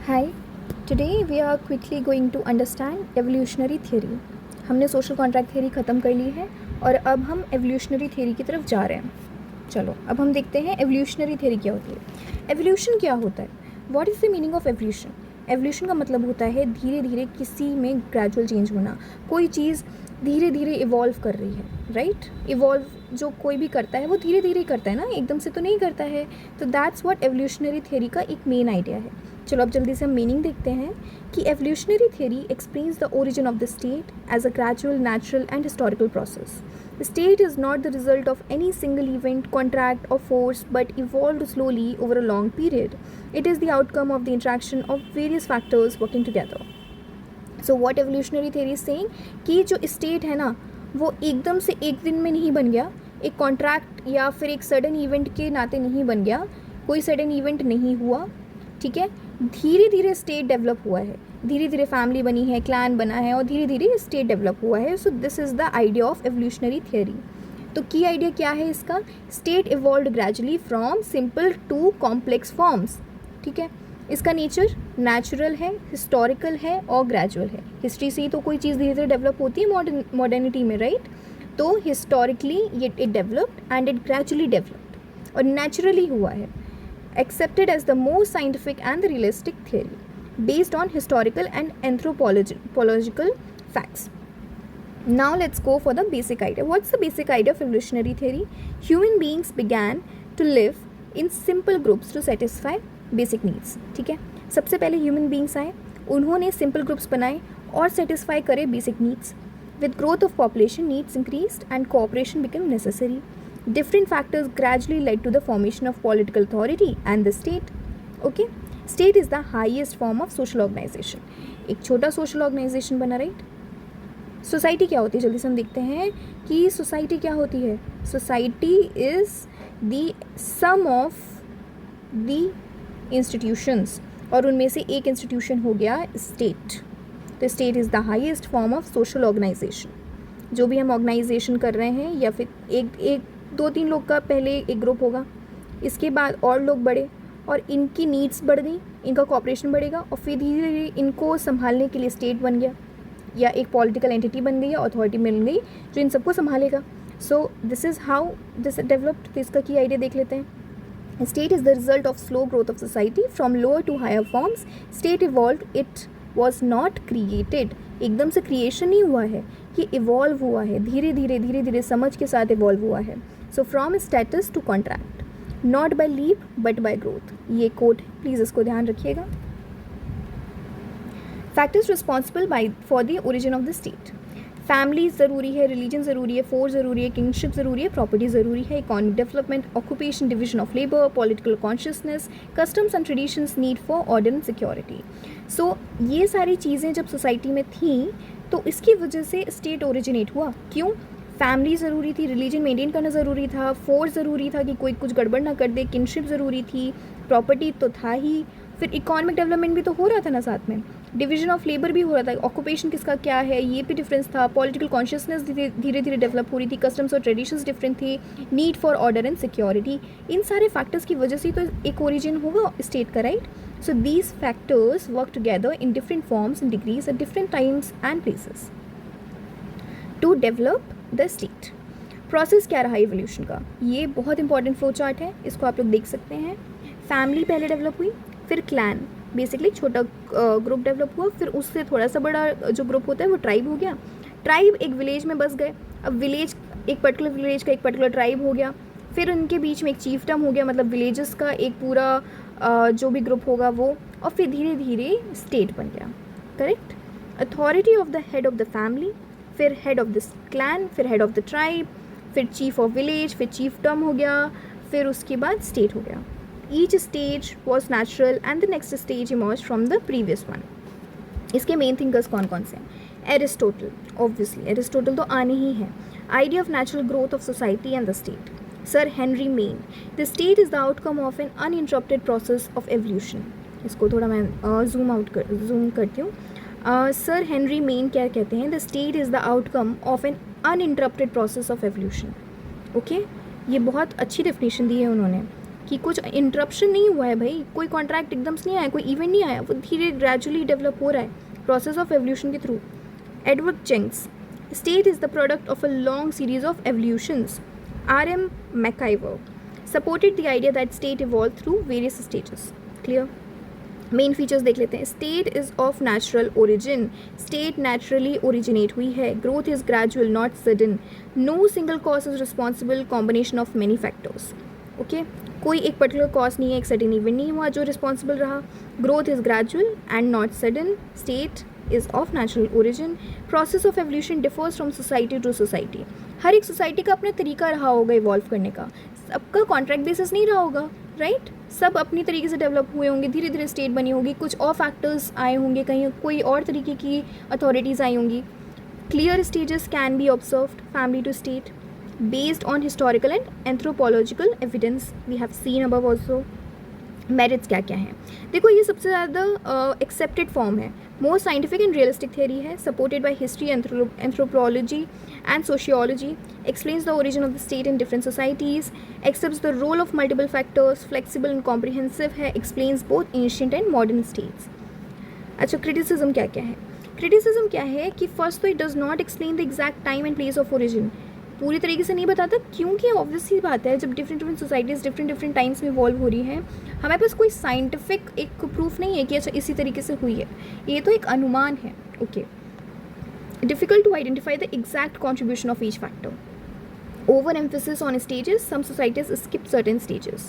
Hi, today we are quickly going to understand evolutionary theory. हमने social contract theory ख़त्म कर ली है और अब हम एवोल्यूशनरी थ्योरी की तरफ जा रहे हैं. चलो अब हम देखते हैं एवोल्यूशनरी थ्योरी क्या होती है. एवोल्यूशन क्या होता है? What is the meaning of evolution? Evolution का मतलब होता है धीरे धीरे किसी में ग्रेजुअल चेंज होना. कोई चीज़ धीरे धीरे इवॉल्व कर रही है, राइट? इवॉल्व जो कोई भी करता है वो धीरे धीरे ही करता है ना, एकदम से तो नहीं करता है. तो दैट्स व्हाट एवोल्यूशनरी थ्योरी का एक मेन आइडिया है. चलो अब जल्दी से हम मीनिंग देखते हैं कि evolutionary theory explains the origin of the state as a gradual, natural and historical process. The state is not the result of any single event, contract or force but evolved slowly over a long period. It is the outcome of the interaction of various factors working together. So what evolutionary theory is saying कि जो state है ना वो एकदम से एक दिन में नहीं बन गया, एक कॉन्ट्रैक्ट या फिर एक सडन इवेंट के नाते नहीं बन गया, कोई सडन इवेंट नहीं हुआ, ठीक है. धीरे धीरे स्टेट डेवलप हुआ है, धीरे धीरे फैमिली बनी है, क्लैन बना है और धीरे धीरे स्टेट डेवलप हुआ है. So this is the idea of evolutionary theory. तो की आइडिया क्या है इसका? State evolved gradually from simple to complex forms. ठीक है. इसका नेचर नेचुरल है, हिस्टोरिकल है और ग्रेजुअल है. हिस्ट्री से ही तो कोई चीज़ धीरे धीरे डेवलप होती है मॉडर्निटी में, राइट? तो historically it developed and it gradually developed और नेचुरली हुआ है. Accepted as the most scientific and the realistic theory based on historical and anthropological facts. Now let's go for the basic idea. What's the basic idea of evolutionary theory? Human beings began to live in simple groups to satisfy basic needs. ठीक है. सबसे पहले human beings आए, उन्होंने simple groups बनाए और satisfy करे basic needs. With growth of population, needs increased and cooperation became necessary. Different factors gradually led to the formation of political authority and the state. Okay? State is the highest form of social organization. एक छोटा social organization बना, right? Society क्या होती है? जल्दी से हम देखते हैं कि society क्या होती है. Society is the sum of the institutions और उनमें से एक institution हो गया state. तो state is the highest form of social organization. जो भी हम organization कर रहे हैं या फिर एक 2-3 लोग का पहले एक ग्रुप होगा, इसके बाद और लोग बढ़े और इनकी नीड्स बढ़ गई, इनका कॉपरेशन बढ़ेगा और फिर धीरे धीरे इनको संभालने के लिए स्टेट बन गया या एक पॉलिटिकल एंटिटी बन गई या अथॉरिटी मिल गई जो इन सबको संभालेगा. So this is how this developed. तो इसका की आइडिया देख लेते हैं. State is the result of slow growth of society from lower to higher forms. State evolved, it was not created. एकदम से क्रिएशन नहीं हुआ है, ये इवॉल्व हुआ है, धीरे धीरे समझ के साथ इवॉल्व हुआ है. So from status to contract, not by leap but by growth. ये कोट है, प्लीज़ इसको ध्यान रखिएगा. Factors responsible by for the origin of the state. Family ज़रूरी है, रिलीजन ज़रूरी है, फोर्स ज़रूरी है, किंगशिप ज़रूरी है, प्रॉपर्टी ज़रूरी है, economic development, occupation, division of labour, political consciousness, customs and traditions, need for order and security. So ये सारी चीज़ें जब सोसाइटी में थी तो इसकी वजह से स्टेट ओरिजिनेट हुआ. क्यों? फैमिली ज़रूरी थी, रिलीजन मेंटेन करना ज़रूरी था, फोर्स ज़रूरी था कि कोई कुछ गड़बड़ ना कर दे, किनशिप ज़रूरी थी, प्रॉपर्टी तो था ही, फिर इकोनॉमिक डेवलपमेंट भी तो हो रहा था ना साथ में, डिवीजन ऑफ लेबर भी हो रहा था, ऑक्यूपेशन किसका क्या है ये भी डिफरेंस था, पॉलिटिकल कॉन्शियसनेस धीरे धीरे डेवलप हो रही थी, कस्टम्स और ट्रेडिशंस डिफरेंट थी, need for order and security. इन सारे फैक्टर्स की वजह से तो एक ओरिजिन होगा स्टेट का, right? So these factors work together in different forms and degrees at different times and places to develop the state. Process क्या रहा evolution का? ये बहुत इंपॉर्टेंट फ्लो चार्ट है, इसको आप लोग देख सकते हैं. फैमिली पहले डेवलप हुई, फिर क्लैन, बेसिकली छोटा ग्रुप डेवलप हुआ, फिर उससे थोड़ा सा बड़ा जो ग्रुप होता है वो ट्राइब हो गया. ट्राइब एक विलेज में बस गए, अब विलेज एक पर्टिकुलर विलेज का एक पर्टिकुलर ट्राइब हो गया, फिर उनके बीच में एक चीफडम हो गया, मतलब विलेजेस का एक पूरा जो भी ग्रुप होगा वो, और फिर धीरे धीरे स्टेट बन गया. Correct? Authority of the head of the family, फिर हेड ऑफ द क्लैन, फिर हेड ऑफ द ट्राइब, फिर चीफ ऑफ विलेज, फिर चीफडम हो गया, फिर उसके बाद स्टेट हो गया. Each stage was natural and the next stage emerge from the previous one. इसके मेन थिंकर्स कौन कौन से हैं? एरिस्टोटल, ऑब्वियसली एरिस्टोटल तो आने ही है. Idea of natural growth of society and the state. Sir Henry Maine, the state is the outcome of an uninterrupted process of evolution. इसको थोड़ा मैं जूम करती हूँ. सर हेनरी मेन क्या कहते हैं? The state is the outcome of an uninterrupted process of evolution. Okay, ये बहुत अच्छी डेफिनेशन दी है उन्होंने. कि कुछ इंटरप्शन नहीं हुआ है भाई, कोई कॉन्ट्रैक्ट एकदम से नहीं आया, कोई इवेंट नहीं आया, वो धीरे ग्रेजुअली डेवलप हो रहा है प्रोसेस ऑफ एवोल्यूशन के through. Edward Jenks, state is the product of a long series of evolutions. R.M. McIver supported the idea that state evolved through various stages. Clear? Main features देख लेते हैं। State is of natural origin, state naturally originate हुई है। Growth is gradual not sudden, no single cause is responsible, combination of many factors. Okay, कोई एक particular cause नहीं है, एक सडन इवेंट नहीं हुआ जो रिस्पॉन्सिबल रहा। Growth is gradual and not sudden, state is of natural origin. Process of evolution differs from society to society. हर एक सोसाइटी का अपना तरीका रहा होगा इवॉल्व करने का, सबका कॉन्ट्रैक्ट बेसिस नहीं रहा होगा, राइट? सब अपनी तरीके से डेवलप हुए होंगे, धीरे धीरे स्टेट बनी होगी, कुछ और फैक्टर्स आए होंगे, कहीं कोई और तरीके की अथॉरिटीज़ आई होंगी। Clear stages can be observed family to state based on historical and anthropological evidence we have seen above also. Merits क्या क्या हैं? देखो, ये सबसे ज़्यादा एक्सेप्टेड फॉर्म है, most scientific and realistic theory है, supported by history, anthropology and sociology, explains the origin of the state in different societies, accepts the role of multiple factors, flexible and comprehensive है, explains both ancient and modern states। अच्छा, criticism क्या क्या है? criticism क्या है कि first तो it does not explain the exact time and place of origin, पूरी तरीके से नहीं बताता, क्योंकि ऑब्वियसली बात है जब डिफरेंट सोसाइटीज़ डिफरेंट टाइम्स में इवॉल्व हो रही हैं, हमारे पास कोई साइंटिफिक एक प्रूफ नहीं है कि अच्छा इसी तरीके से हुई है, ये तो एक अनुमान है। Okay, difficult to identify the exact contribution of each factor, overemphasis on stages, some societies skip certain stages।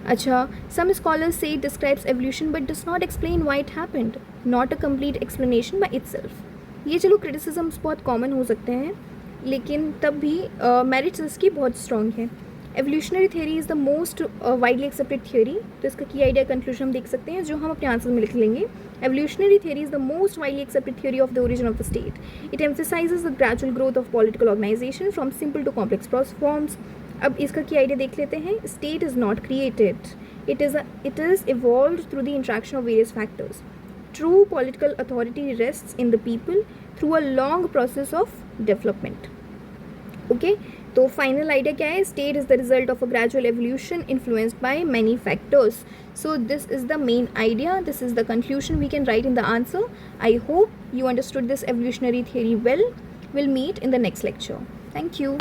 अच्छा, some scholars say it describes evolution but does not explain why it happened, not a complete explanation by itself। ये चलो criticisms बहुत common हो सकते हैं, लेकिन तब भी मेरिट्स इसकी बहुत स्ट्रॉन्ग है। Evolutionary theory is the most widely accepted theory, तो इसका की आइडिया कंक्लूजन हम देख सकते हैं जो हम अपने आंसर में लिख लेंगे। Evolutionary theory is the most widely accepted theory of the origin of the state. It emphasises the gradual growth of political organisation from simple to complex forms. अब इसका की आइडिया देख लेते हैं। State is not created, it is evolved through the interaction of various factors. True political authority rests in the people through a long process of development. Okay, तो final idea क्या है? State is the result of a gradual evolution influenced by many factors. So this is the main idea, this is the conclusion we can write in the answer. I hope you understood this evolutionary theory well. We'll meet in the next lecture. Thank you.